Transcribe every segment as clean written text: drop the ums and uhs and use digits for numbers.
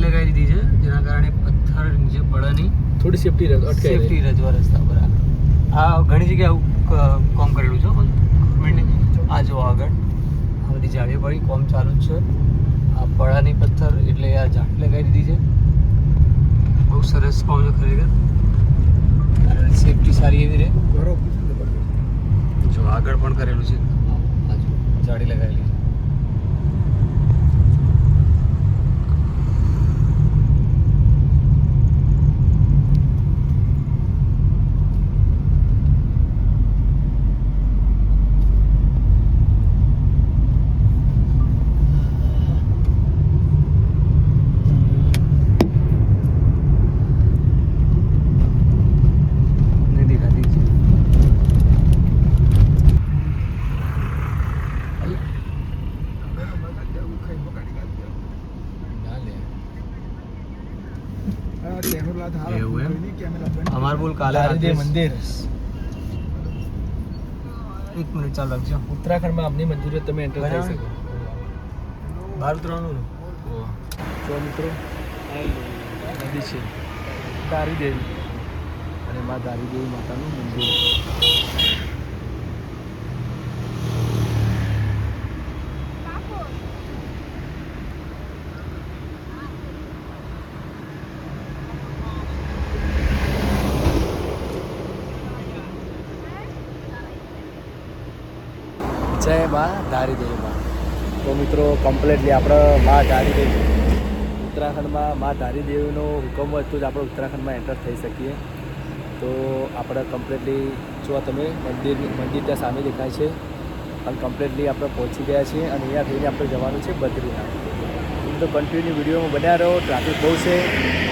લગાવી દીધી છે જેના કારણે પથ્થર નીચે પડે નહીં, થોડી સેફટી રજવા રસ્તા પર. આ ઘણી જગ્યાએ આવું કામ કરેલું છે. આ જો આગળ આ બધી જાળીઓ પડી, કામ ચાલુ જ છે. આ પડાની પથ્થર એટલે આ જાળી લગાવી દીધી છે. બહુ સરસ કામ છે ખરેખર. સેફટી સારી એવી રહે. જો આગળ પણ કરેલું છે, જાળી લગાવેલી છે. અમાર બોલ કાલે મંદિર. એક મિનિટ ચાલુ રાખજો. ઉત્તરાખંડમાં આપની મંજૂરી તમે એન્ટર થઈ શકો. બહાર ઉતરવાનું તો મિત્રો નદી છે દારી દેવી, અને માં દારી દેવી માતાનું મંદિર. જય માં ધારી દેવી માં. તો મિત્રો કમ્પ્લીટલી આપણે માં ધારી દેવી ઉત્તરાખંડમાં માં ધારી દેવીનો હુકમ હોય તો જ આપણે ઉત્તરાખંડમાં એન્ટર થઈ શકીએ. તો આપણે કમ્પ્લીટલી જો તમે મંદિર ત્યાં સામે દેખાય છે, અને કમ્પ્લીટલી આપણે પહોંચી ગયા છીએ, અને અહીંયા થઈને આપણે જવાનું છે બદ્રીનાથ. તો કન્ટિન્યુ વિડીયોમાં બન્યા રહો. ટ્રાફિક બહુ છે.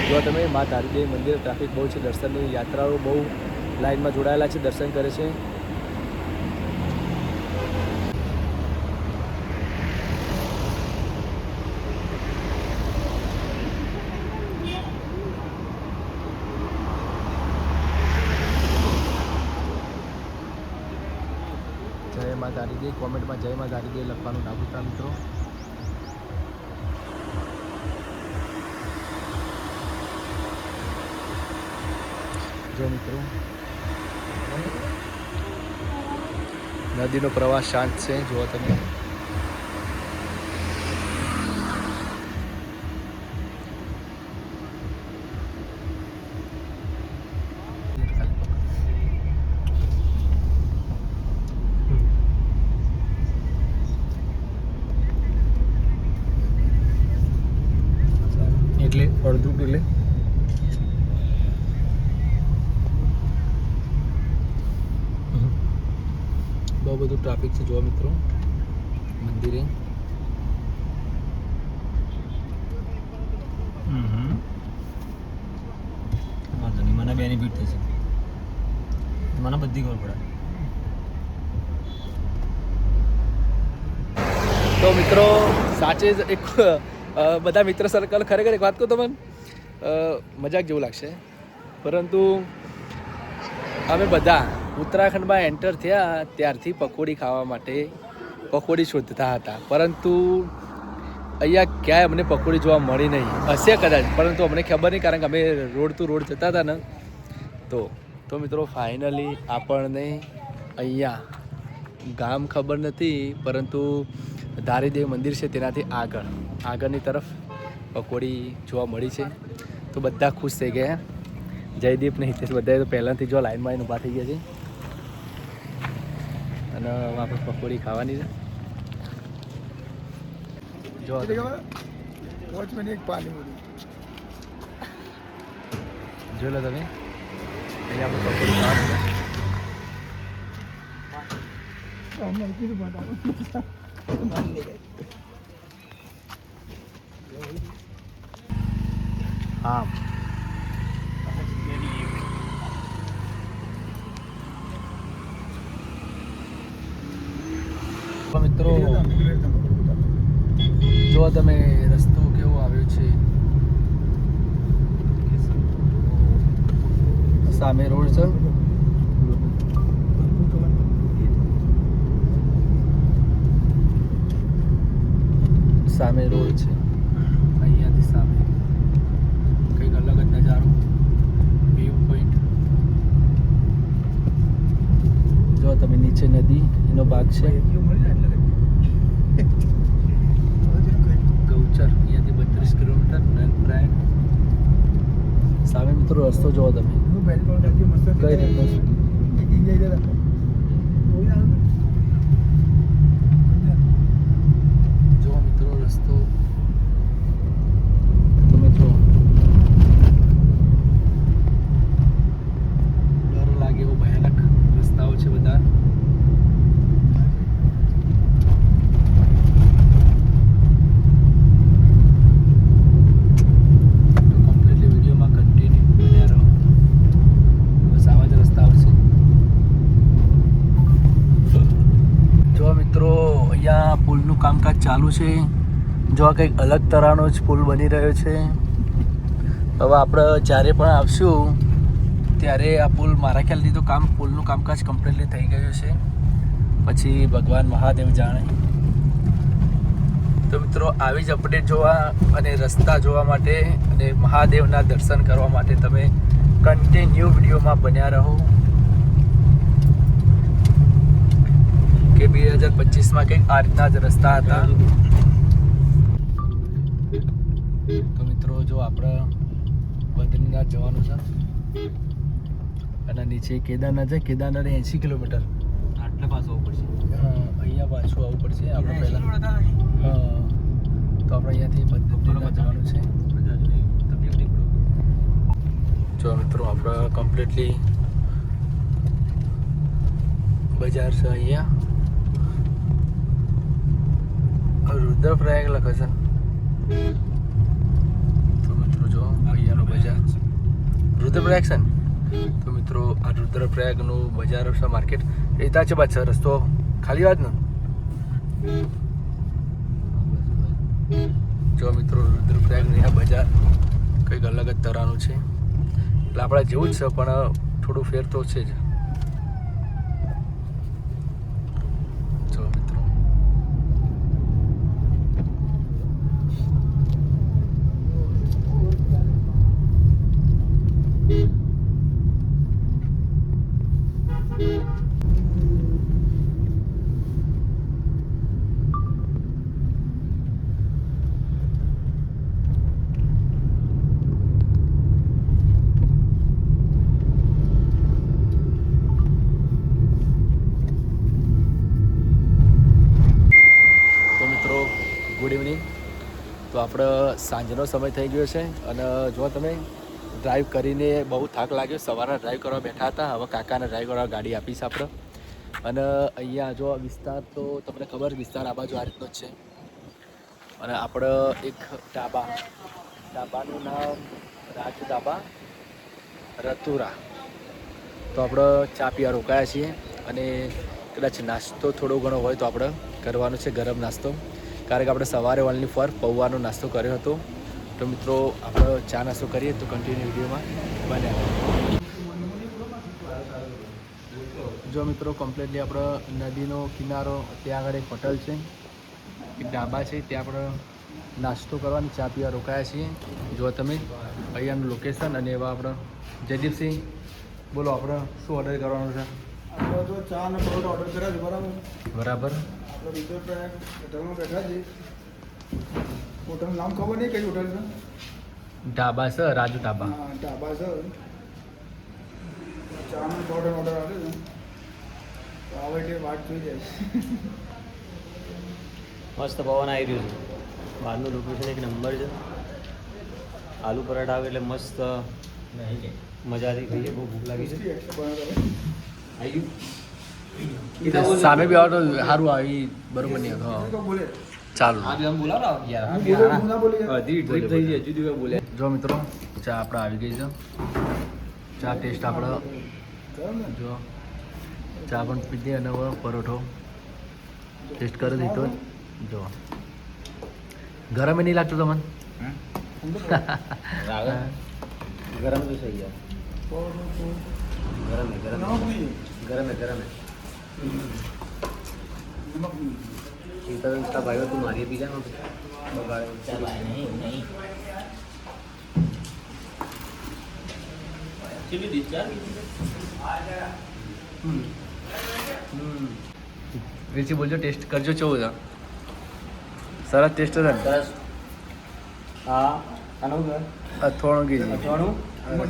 જો તમે માં ધારી દેવી મંદિર ટ્રાફિક બહુ છે. દર્શનની યાત્રાઓ બહુ લાઇનમાં જોડાયેલા છે, દર્શન કરે છે. જય માં ધારી દેવી કોમેન્ટમાં જય માં ધારી દેવી લખવાનું ના ભૂલતા મિત્રો. જો મિત્રો નદીનો પ્રવાહ શાંત છે. જુઓ તમે. એટલે અડધું એટલે બહુ બધું ટ્રાફિક છે. જોવા મિત્રો મંદિરે વાંધો નહીં, મને બેનિફિટ થશે, મને બધી ખબર પડે. તો મિત્રો સાચે જ એક બધા મિત્ર સર્કલ ખરેખર એક વાત કહું તમને, મજાક જેવું લાગશે, પરંતુ અમે બધા ઉત્તરાખંડમાં એન્ટર થયા ત્યારથી પકોડી ખાવા માટે પકોડી શોધતા હતા, પરંતુ અહીંયા ક્યાંય અમને પકોડી જોવા મળી નહીં. હશે કદાચ, પરંતુ અમને ખબર નહીં, કારણ કે અમે રોડ ટુ રોડ જતા હતા ને. તો મિત્રો ફાઇનલી આપણને અહીંયા ગામ ખબર નથી, પરંતુ ધારીદેવ મંદિર છે તેનાથી આગળની તરફ પકોડી જોવા મળી છે. તો બધા ખુશ થઈ ગયા. જયદીપ ને હિતેશ બધા તો પહેલાંથી જો લાઈનમાં આવીને ઊભા થઈ ગયા છે, અને આપણે પકોડી ખાવાની છે. જો જોઈ લો તમે, અહીંયા આપણે પકોડી ખાવાની છે. હા મિત્રો જો તમે રસ્તો કેવો આવ્યો છે, સામે રોડ છે, સામે રોડ છે, અહીંયાથી સામે ભાગ છે ગૌચર, અહીંયાથી 32 કિલોમીટર નંદપ્રાય. સામે મિત્રો રસ્તો જોવો તમે કઈ રીતનો છે. જો મિત્રો રસ્તો તમે જો ડર લાગે એવો ભયાનક રસ્તાઓ છે બધા. કમ્પ્લીટલી વિડીયોમાં કન્ટિન્યુ બન્યા રહો. બસ આવા જ રસ્તાઓ છે. જો મિત્રો અહીંયા પુલનું કામકાજ ચાલુ છે. જો આ કંઈક અલગ તરહનો જ પુલ બની રહ્યો છે. હવે આપણે જ્યારે પણ આવશું ત્યારે આ પુલ મારા ખ્યાલથી તો પુલનું કામકાજ કમ્પ્લીટલી થઈ ગયું છે. પછી ભગવાન મહાદેવ જાણે. તો મિત્રો આવી જ અપડેટ જોવા અને રસ્તા જોવા માટે અને મહાદેવના દર્શન કરવા માટે તમે કન્ટિન્યુ વિડીયોમાં બન્યા રહો. કે 2025માં કંઈક આ રીતના જ રસ્તા હતા. તો મિત્રો જો આપણે બદ્રીનાથ જવાનું છે અને નીચે કેદારનાથ છે. કેદારનાથ 80 કિલોમીટર. આટલે પાછું આવવું પડશે. અહીંયા પાછું આવવું પડશે આપણે પહેલાં. તો આપણે અહીંયાથી બદ્રીનાથ જવાનું છે. જો મિત્રો આપણે કમ્પ્લીટલી બજાર છે અહીંયા રુદ્રપ્રયાગ લખે છે. તો મિત્રો જો અહીંયાનો બજાર રુદ્રપ્રયાગ છે ને. તો મિત્રો આ રુદ્રપ્રયાગનું બજાર છે, માર્કેટ એ ત્યાં છે. પાછળ રસ્તો ખાલી વાત ને. જો મિત્રો રુદ્રપ્રયાગની આ બજાર કંઈક અલગ જ તરાનું છે. એટલે આપણા જેવું જ છે પણ થોડું ફેર તો છે જ. જો મિત્રો ગુડ ઇવનિંગ. તો આપણે સાંજનો સમય થઈ ગયો છે અને જો તમે ડ્રાઈવ કરીને બહુ થાક લાગ્યો. સવારના ડ્રાઈવ કરવા બેઠા હતા, હવે કાકાને ડ્રાઈવ કરવા ગાડી આપીશ આપણે. અને અહીંયા જો વિસ્તાર તો તમને ખબર, વિસ્તાર આ બાજુ આ રીતનો જ છે. અને આપણે એક ઢાબાનું નામ રાજ ઢાબા રતુરા. તો આપણે ચા પીવા રોકાયા છીએ અને કદાચ નાસ્તો થોડો ઘણો હોય તો આપણે કરવાનો છે, ગરમ નાસ્તો. કારણ કે આપણે સવારે ઓનલી ફોર પૌવાનો નાસ્તો કર્યો હતો. તો મિત્રો આપણે ચા નાસ્તો કરીએ તો કન્ટિન્યુ વિડીયોમાં બન્યા. જો મિત્રો કમ્પ્લીટલી આપણે નદીનો કિનારો, ત્યાં આગળ એક હોટલ છે, એક ઢાબા છે, ત્યાં આપણે નાસ્તો કરવાની ચા પીવા રોકાયા છીએ. જો તમે અહીંયાનું લોકેશન અને એવા આપણે જયદીપસિંહ બોલો આપણે શું ઓર્ડર કરવાનું છે? આપણે તો ચા અને પરોઠા ઓર્ડર કર્યા છે. બરાબર. આપણે રુદ્રપ્રયાગ હોટલમાં બેઠા છીએ. હોટલનું નામ ખબર નહીં કઈ હોટલ છે. ઢાબા છે, રાજુ ઢાબા. હા, ઢાબા છે. ચા અને પરોઠા ઓર્ડર આવ્યો છે. તો આવે એટલે વાટ જોઈ જાય. મસ્ત પવન આવી રહ્યું છે. બહારનું લોકેશન એક નંબર છે. આલુ પરાઠા આવે એટલે મસ્ત મજાથી ખાઈએ. બહુ ભૂખ લાગી છે. આવી ગયું સામે બી આવો તો સારું આવી બરોબર નહીં હતો. બોલે ચાલો બોલે. જો મિત્રો ચા આપણે આવી ગઈ છે. ચા ટેસ્ટ આપણે જો ચા પણ પીધી અને પરોઠો ટેસ્ટ કરી દીધો. જો ગરમ નહીં લાગતું તમને? ગરમ તો સહી યાર. ગરમ है गरम नमक नहीं गरम है गरम है. नमक नहीं. सीता इसका भाई तू मारिए पी जाना बगाड़े चल नहीं नहीं चलिए डिस्चार्ज વીરજી બોલજો ટેસ્ટ કરજો કેવું છે સરસ ટેસ્ટ છે ને સરસ. હા આનું ઘર અથાણું કીધી અથાણું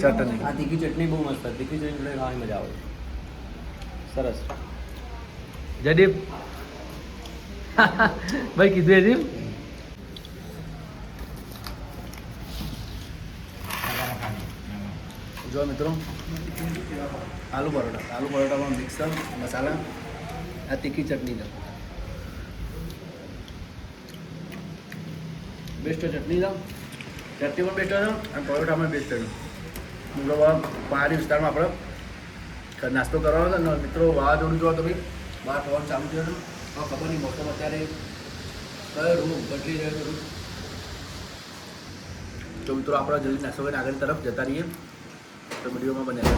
ચટણી આ તીખી ચટણી બહુ મસ્ત હતી. તીખી ચટણી જોડે ખાવાની મજા આવે. સરસ. જયદીપ ભાઈ કીધું જયદીપ જો મિત્રો આલુ પરોઠામાં મિક્સર મસાલા આ તીખી ચટણી છે બેસ્ટ ચટણી છે ચટણી પણ બેસ્ટ છે અને પરોઠામાં બેસ્ટ છે મિત્રો પહાડી વિસ્તારમાં આપણે નાસ્તો કરવાનો છે ને મિત્રો વાવાઝોડું જોવા તમે બહાર પવન ચાલુ થયો છે ખબર નહીં મોસમ અત્યારે કયો રૂમ બદલી રહ્યો છે તો મિત્રો આપણે જલ્દી નાસ્તો કરીને આગળ તરફ જતા રહીએ તો વિડીયોમાં બન્યા